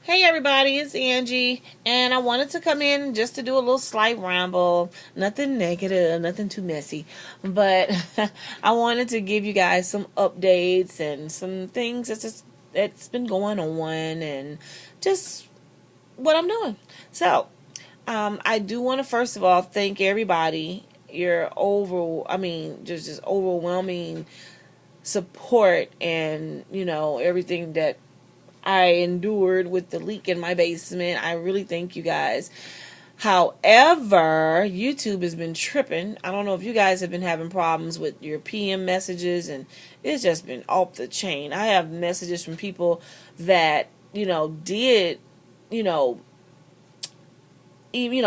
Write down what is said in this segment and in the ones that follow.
Hey everybody, it's Angie, and I wanted to come in just to do a little slight ramble. Nothing negative, nothing too messy, but I wanted to give you guys some updates and some things that's been going on, and just what I'm doing. So, I do want to first of all thank everybody. Just overwhelming support and everything that I endured with the leak in my basement. I really thank you guys. However, YouTube has been tripping. I don't know if you guys have been having problems with your PM messages, and it's just been off the chain. I have messages from people that, did, you know,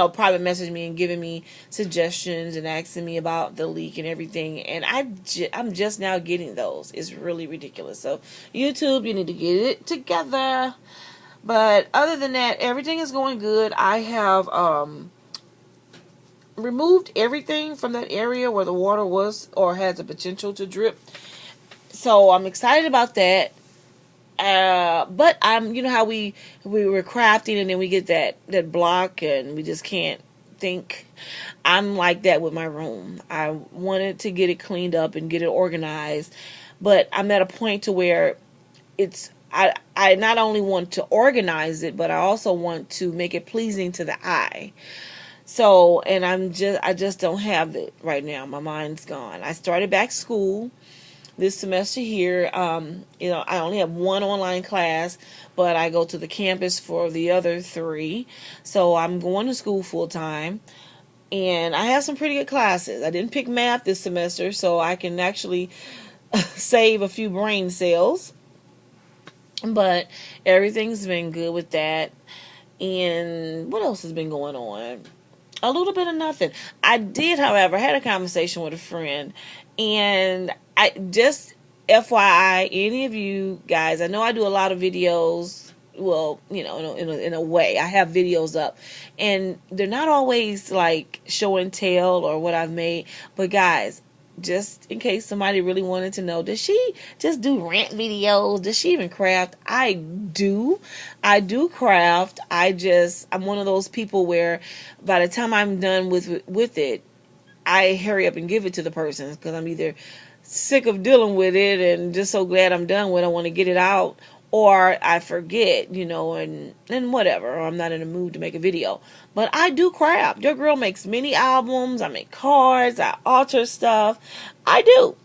private message me and giving me suggestions and asking me about the leak and everything, and I'm just now getting those. It's really ridiculous. So YouTube, you need to get it together. But other than that, everything is going good. I have removed everything from that area where the water was or has the potential to drip, so I'm excited about that. But you know how we were crafting and then we get that block and we just can't think. I'm like that with my room. I wanted to get it cleaned up and get it organized, but I'm at a point to where I not only want to organize it, but I also want to make it pleasing to the eye. So, and I just don't have it right now. My mind's gone. I started back school this semester here. I only have one online class, but I go to the campus for the other three. So I'm going to school full time, and I have some pretty good classes. I didn't pick math this semester, so I can actually save a few brain cells. But everything's been good with that. And what else has been going on? A little bit of nothing. I did, however, had a conversation with a friend, and I just FYI, any of you guys, I know I do a lot of videos. Well, in a way, I have videos up, and they're not always like show and tell or what I've made. But guys, just in case somebody really wanted to know, does she just do rant videos? Does she even craft? I do craft. I'm one of those people where by the time I'm done with it, I hurry up and give it to the person, because I'm either sick of dealing with it and just so glad I'm done with it, I want to get it out, or I forget, and whatever, or I'm not in the mood to make a video. But I do craft. Your girl makes mini albums, I make cards, I alter stuff. I do.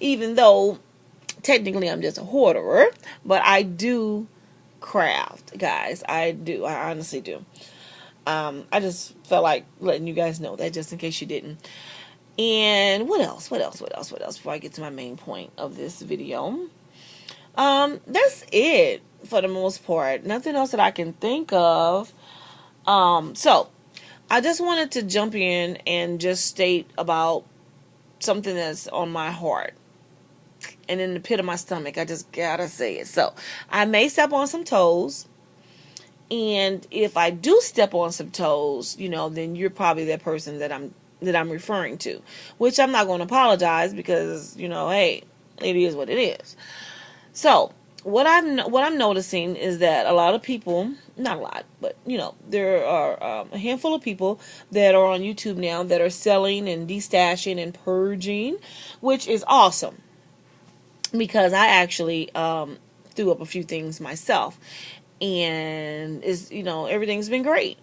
Even though technically I'm just a hoarder, but I do craft, guys. I do. I honestly do. I just felt like letting you guys know that, just in case you didn't. And what else before I get to my main point of this video? That's it for the most part. Nothing else that I can think of. So I just wanted to jump in and just state about something that's on my heart and in the pit of my stomach. I just gotta say it. So I may step on some toes, and if I do step on some toes, then you're probably that person that I'm referring to, which I'm not going to apologize, because hey, it is what it is. So what I'm noticing is that a lot of people, not a lot, but there are a handful of people that are on YouTube now that are selling and destashing and purging, which is awesome, because I actually threw up a few things myself, and everything's been great.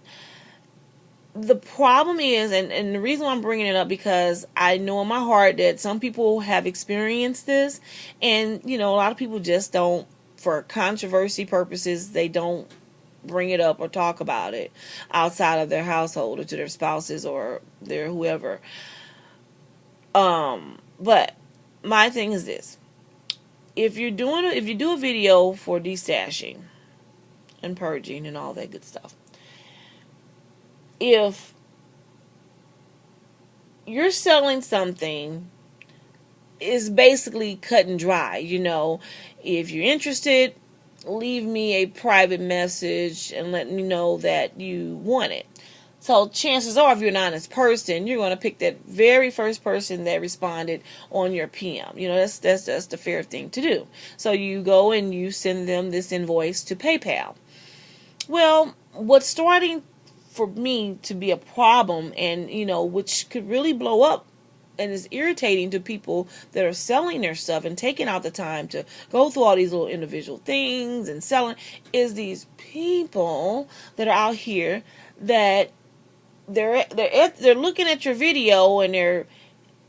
The problem is, and the reason why I'm bringing it up, because I know in my heart that some people have experienced this, and a lot of people just don't, for controversy purposes, they don't bring it up or talk about it outside of their household or to their spouses or their whoever. But my thing is this: if you do a video for destashing and purging and all that good stuff, if you're selling something, is basically cut and dry. If you're interested, leave me a private message and let me know that you want it. So chances are, if you're an honest person, you're going to pick that very first person that responded on your PM. That's the fair thing to do. So you go and you send them this invoice to PayPal. Well, what's starting for me to be a problem, and which could really blow up and is irritating to people that are selling their stuff and taking out the time to go through all these little individual things and selling, is these people that are out here that they're looking at your video and they're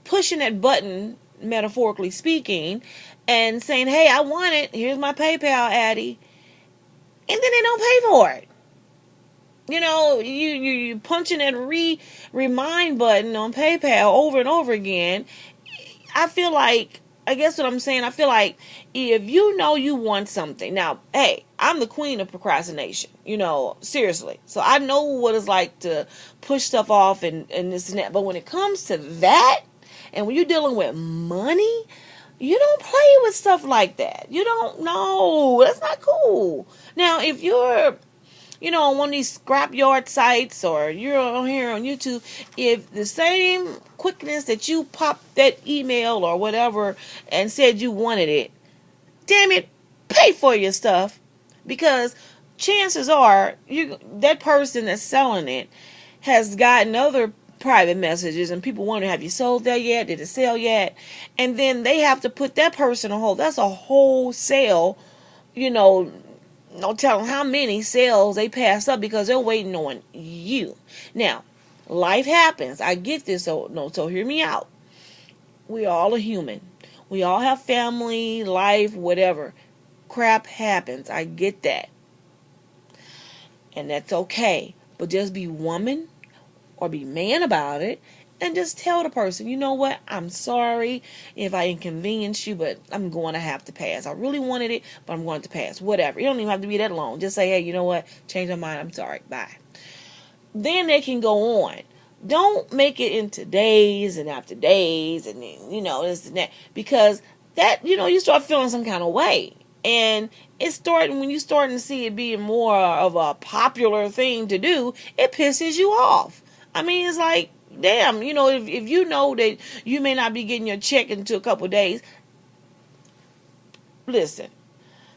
pushing that button, metaphorically speaking, and saying, "Hey, I want it. Here's my PayPal, Addy," and then they don't pay for it. You punching that remind button on PayPal over and over again. I feel like, I guess what I'm saying, I feel like if you know you want something, now, hey, I'm the queen of procrastination, seriously. So I know what it's like to push stuff off and this and that. But when it comes to that, and when you're dealing with money, you don't play with stuff like that. You don't know. That's not cool. Now, if you're on one of these scrapyard sites, or you're on here on YouTube, if the same quickness that you popped that email or whatever and said you wanted it, damn it, pay for your stuff, because chances are that person that's selling it has gotten other private messages and people wonder, have you sold that yet? Did it sell yet? And then they have to put that person on hold. That's a whole sale, no telling how many sales they pass up because they're waiting on you. Now, life happens. I get this, so hear me out. We all are human. We all have family, life, whatever. Crap happens. I get that. And that's okay. But just be woman or be man about it, and just tell the person, you know what, I'm sorry if I inconvenience you, but I'm going to have to pass. I really wanted it, but I'm going to pass. Whatever. You don't even have to be that long. Just say, hey, you know what, change my mind. I'm sorry. Bye. Then they can go on. Don't make it into days and after days and this and that, because that, you start feeling some kind of way. And when you starting to see it being more of a popular thing to do, it pisses you off. I mean, it's like, damn, if you know that you may not be getting your check into a couple of days, listen,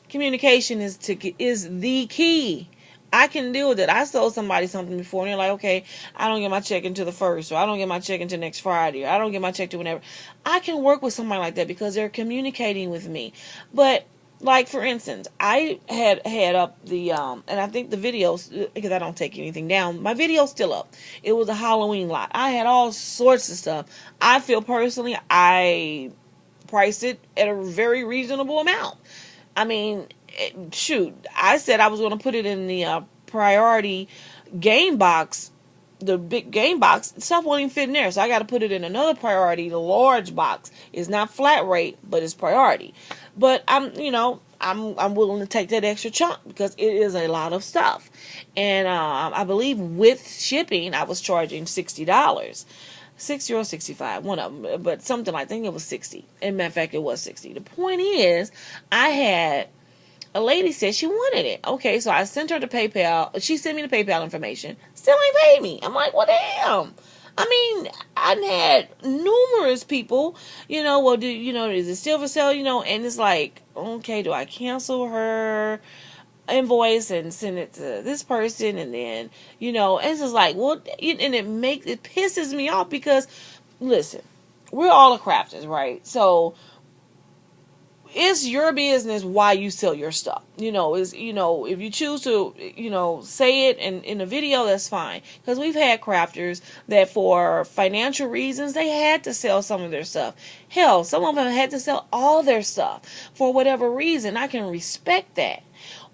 communication is the key. I can deal with it. I sold somebody something before, and they're like, okay, I don't get my check until the 1st, or I don't get my check until next Friday, or I don't get my check till whenever. I can work with somebody like that because they're communicating with me. But like, for instance, I had up the, and I think the videos, because I don't take anything down, my video's still up. It was a Halloween lot. I had all sorts of stuff. I feel personally, I priced it at a very reasonable amount. I mean, shoot, I said I was going to put it in the priority game box, the big game box. Stuff won't even fit in there, so I got to put it in another priority, the large box. It's not flat rate, but it's priority. But I'm willing to take that extra chunk because it is a lot of stuff. And I believe with shipping, I was charging $60. 60 or 65, one of them, but something like, I think it was 60. In matter of fact, it was 60. The point is, I had a lady said she wanted it. Okay, so I sent her the PayPal. She sent me the PayPal information. Still ain't paid me. I'm like, well, damn. I mean, I had numerous people, well, is it still for sale, and it's like, okay, do I cancel her invoice and send it to this person? And then, it's just like, well, and it pisses me off because, listen, we're all the crafters, right? So it's your business why you sell your stuff. If you choose to, say it in a video, that's fine. Because we've had crafters that for financial reasons, they had to sell some of their stuff. Hell, some of them had to sell all their stuff for whatever reason. I can respect that.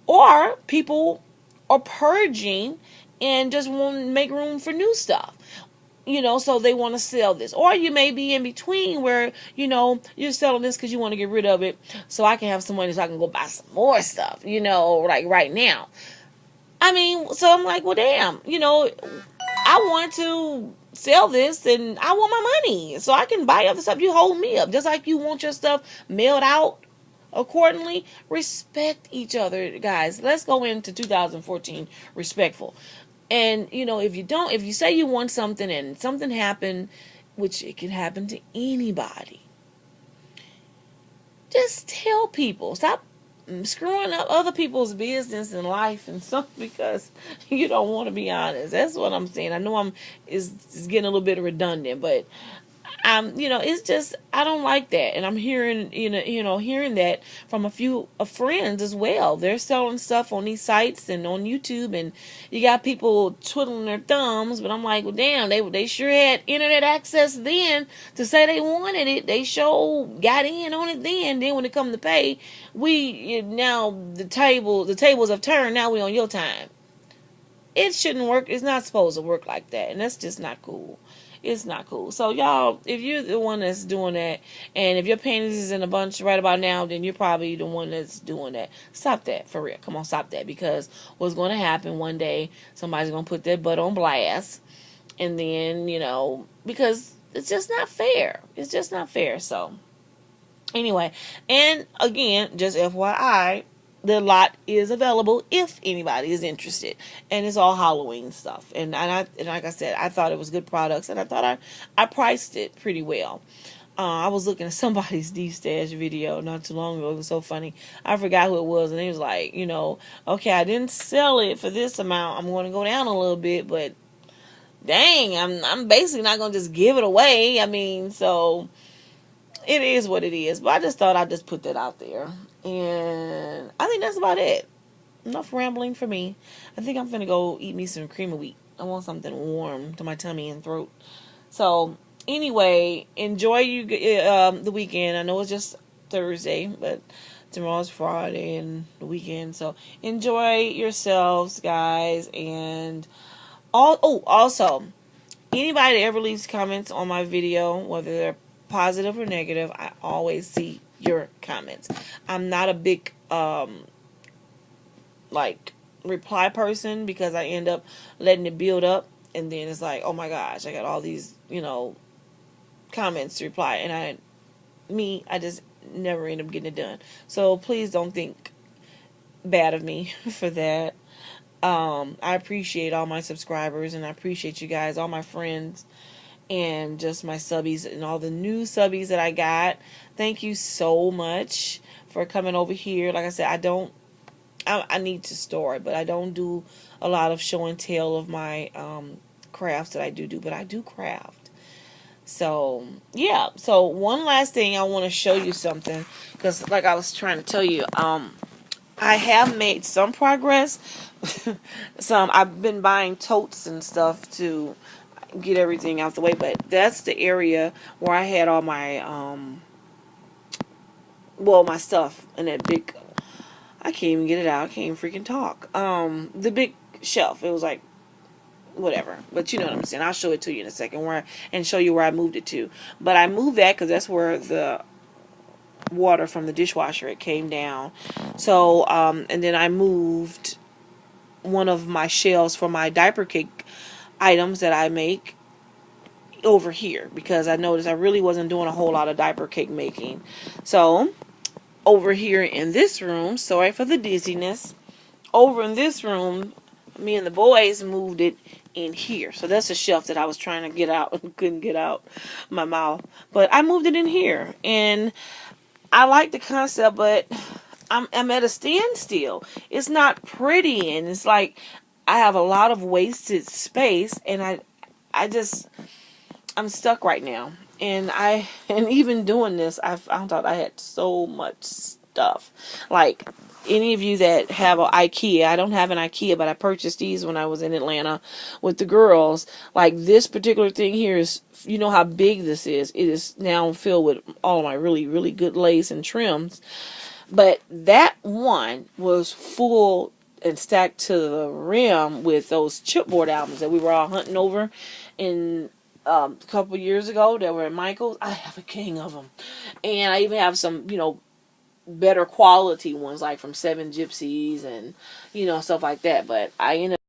Or people are purging and just want to make room for new stuff. So they want to sell this. Or you may be in between where, you're selling this because you want to get rid of it so I can have some money so I can go buy some more stuff, like right now. I mean, so I'm like, well, damn, I want to sell this and I want my money so I can buy other stuff. You hold me up. Just like you want your stuff mailed out accordingly. Respect each other, guys. Let's go into 2014 respectful. And, if you say you want something and something happened, which it can happen to anybody, just tell people. Stop screwing up other people's business and life and stuff because you don't want to be honest. That's what I'm saying. I know it's getting a little bit redundant, but it's just I don't like that, and I'm hearing hearing that from a few friends as well. They're selling stuff on these sites and on YouTube, and you got people twiddling their thumbs. But I'm like, well, damn, they sure had internet access then to say they wanted it. They sure got in on it then. Then when it come to pay, now the tables have turned. Now we on your time. It shouldn't work. It's not supposed to work like that, and that's just not cool. It's not cool. So y'all, if you're the one that's doing that, and if your panties is in a bunch right about now, then you're probably the one that's doing that. Stop that, for real. Come on, stop that, because what's going to happen one day, somebody's going to put their butt on blast, and then, because it's just not fair. It's just not fair. So anyway, and again, just FYI, the lot is available if anybody is interested, and it's all Halloween stuff. And like I said, I thought it was good products, and I thought I priced it pretty well. I was looking at somebody's deep stash video not too long ago. It was so funny. I forgot who it was, and he was like, okay, I didn't sell it for this amount. I'm going to go down a little bit, but dang, I'm basically not going to just give it away. I mean, so it is what it is. But I just thought I'd just put that out there. And I think that's about it. Enough rambling for me. I think I'm finna go eat me some cream of wheat. I want something warm to my tummy and throat. So anyway, enjoy the weekend. I know it's just Thursday, but tomorrow's Friday and the weekend. So enjoy yourselves, guys. And also, anybody that ever leaves comments on my video, whether they're positive or negative, I always see your comments. I'm not a big reply person, because I end up letting it build up, and then it's like, oh my gosh, I got all these comments to reply, and I just never end up getting it done. So please don't think bad of me for that. I appreciate all my subscribers, and I appreciate you guys, all my friends, and just my subbies and all the new subbies that I got. Thank you so much for coming over here. Like I said, I need to store it, but I don't do a lot of show and tell of my crafts that I do, but I do craft. So yeah, so one last thing, I want to show you something, because like I was trying to tell you, I have made some progress. I've been buying totes and stuff to get everything out the way, but that's the area where I had all my my stuff in that big, I can't even get it out, I can't even freaking talk, the big shelf. It was like whatever, but you know what I'm saying. I'll show it to you in a second, and show you where I moved it to. But I moved that because that's where the water from the dishwasher, it came down. So and then I moved one of my shelves for my diaper cake items that I make over here, because I noticed I really wasn't doing a whole lot of diaper cake making. So over here in this room, sorry for the dizziness, over in this room, me and the boys moved it in here. So that's a shelf that I was trying to get out and couldn't get out my mouth, but I moved it in here, and I like the concept, but I'm at a standstill. It's not pretty, and it's like I have a lot of wasted space, and I'm stuck right now. And even doing this, I found out I had so much stuff. Like, any of you that have an IKEA, I don't have an IKEA, but I purchased these when I was in Atlanta with the girls. Like, this particular thing here is, you know how big this is. It is now filled with all of my really, really good lace and trims. But that one was full and stacked to the rim with those chipboard albums that we were all hunting over in a couple years ago that were at Michael's. I have a king of them. And I even have some, better quality ones, like from Seven Gypsies and, stuff like that. But I ended